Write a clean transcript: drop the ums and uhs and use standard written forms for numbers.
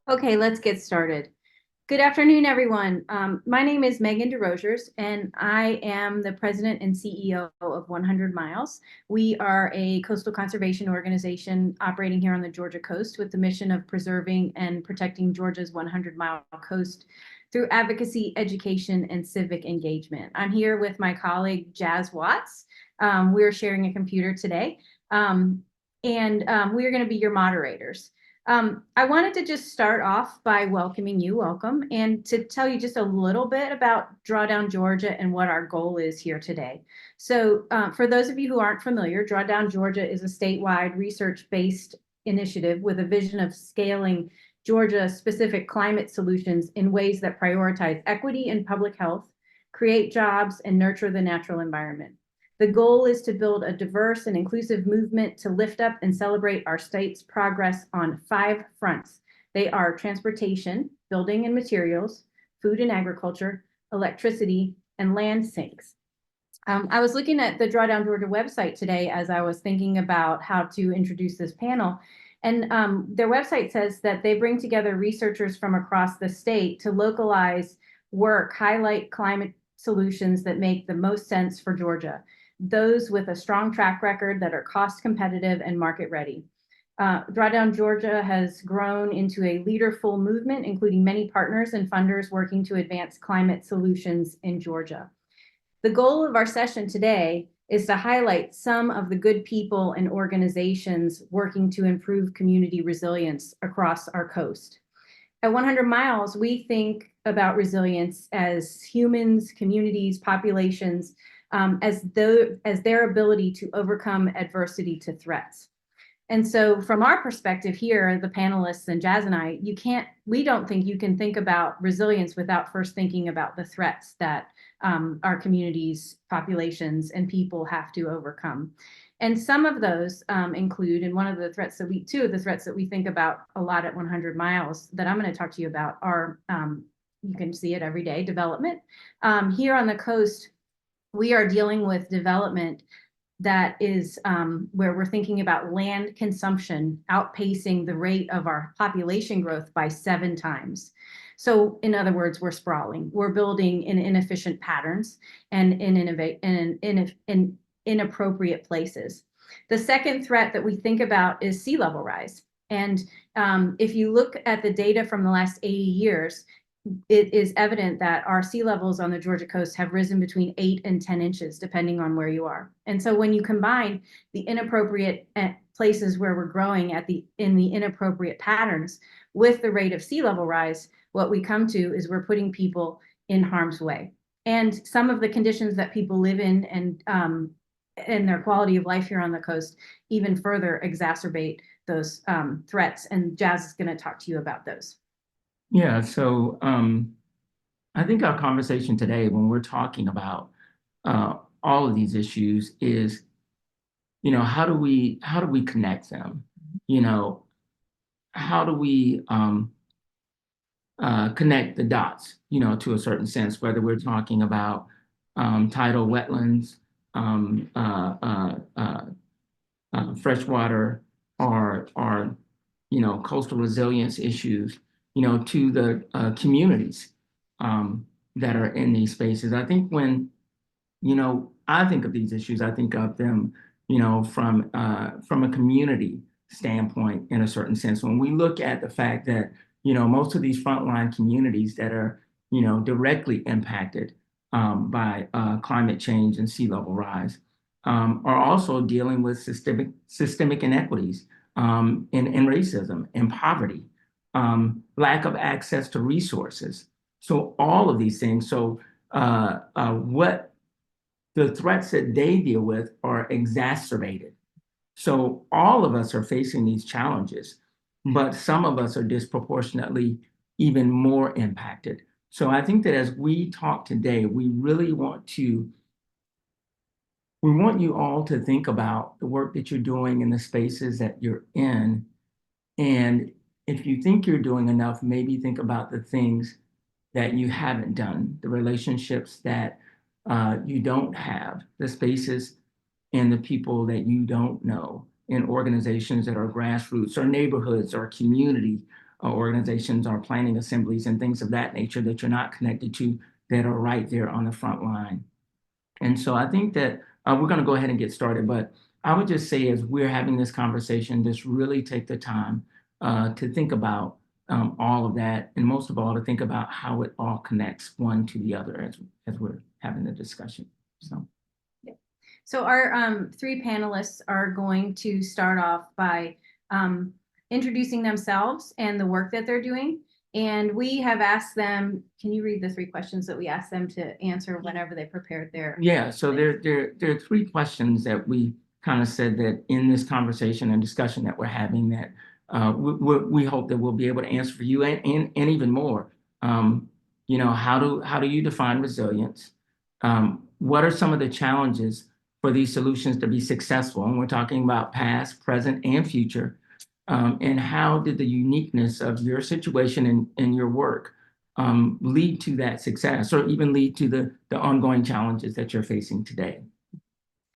Okay, let's get started. Good afternoon, everyone. My name is Megan Desrosiers, and I am the president and CEO of 100 Miles. We are a coastal conservation organization operating here on the Georgia coast with the mission of preserving and protecting Georgia's 100-mile coast through advocacy, education, and civic engagement. I'm here with my colleague, Jazz Watts. We're sharing a computer today, and we are going to be your moderators. I wanted to just start off by welcoming you, welcome, and to tell you just a little bit about Drawdown Georgia and what our goal is here today. So for those of you who aren't familiar, Drawdown Georgia is a statewide research-based initiative with a vision of scaling Georgia-specific climate solutions in ways that prioritize equity and public health, create jobs, and nurture the natural environment. The goal is to build a diverse and inclusive movement to lift up and celebrate our state's progress on 5 fronts. They are transportation, building and materials, food and agriculture, electricity, and land sinks. I was looking at the Drawdown Georgia website today as I was thinking about how to introduce this panel. And their website says that they bring together researchers from across the state to localize work, highlight climate solutions that make the most sense for Georgia, those with a strong track record that are cost competitive and market ready. Drawdown Georgia has grown into a leaderful movement, including many partners and funders working to advance climate solutions in Georgia. The goal of our session today is to highlight some of the good people and organizations working to improve community resilience across our coast. At 100 Miles, we think about resilience as humans, communities, populations, as their ability to overcome adversity to threats. And so from our perspective here, the panelists and Jazz and I, we don't think you can think about resilience without first thinking about the threats that our communities, populations, and people have to overcome. And some of those include, and one of the threats two of the threats that we think about a lot at 100 Miles that I'm going to talk to you about are, you can see it every day, development. Here on the coast, we are dealing with development that is where we're thinking about land consumption outpacing the rate of our population growth by 7 times. So in other words, we're sprawling. We're building in inefficient patterns and in inappropriate places. The second threat that we think about is sea level rise. And if you look at the data from the last 80 years, it is evident that our sea levels on the Georgia coast have risen between 8 and 10 inches, depending on where you are. And so when you combine the inappropriate places where we're growing in the inappropriate patterns with the rate of sea level rise, what we come to is we're putting people in harm's way. And some of the conditions that people live in and their quality of life here on the coast even further exacerbate those threats. And Jazz is going to talk to you about those. Yeah, so I think our conversation today, when we're talking about all of these issues, is, how do we connect them? How do we connect the dots? To a certain sense, whether we're talking about tidal wetlands, freshwater, or coastal resilience issues, to the communities that are in these spaces. I think when, I think of these issues, I think of them, from a community standpoint in a certain sense. When we look at the fact that, most of these frontline communities that are, directly impacted by climate change and sea level rise are also dealing with systemic inequities in racism and poverty. Lack of access to resources. So all of these things. So what the threats that they deal with are exacerbated. So all of us are facing these challenges, but some of us are disproportionately even more impacted. So I think that as we talk today, we want you all to think about the work that you're doing in the spaces that you're in. And if you think you're doing enough, maybe think about the things that you haven't done, the relationships that you don't have, the spaces and the people that you don't know in organizations that are grassroots or neighborhoods or community organizations or planning assemblies and things of that nature that you're not connected to that are right there on the front line. And so I think that we're going to go ahead and get started, but I would just say as we're having this conversation, just really take the time to think about all of that, and most of all, to think about how it all connects one to the other as we're having the discussion. So. So our three panelists are going to start off by introducing themselves and the work that they're doing. And we have asked them, can you read the three questions that we asked them to answer whenever they prepared their? Yeah, so there are three questions that we kind of said that in this conversation and discussion that we're having that we hope that we'll be able to answer for you and even more. You know, how do you define resilience? What are some of the challenges for these solutions to be successful? And we're talking about past, present, and future. And how did the uniqueness of your situation and your work lead to that success, or even lead to the ongoing challenges that you're facing today?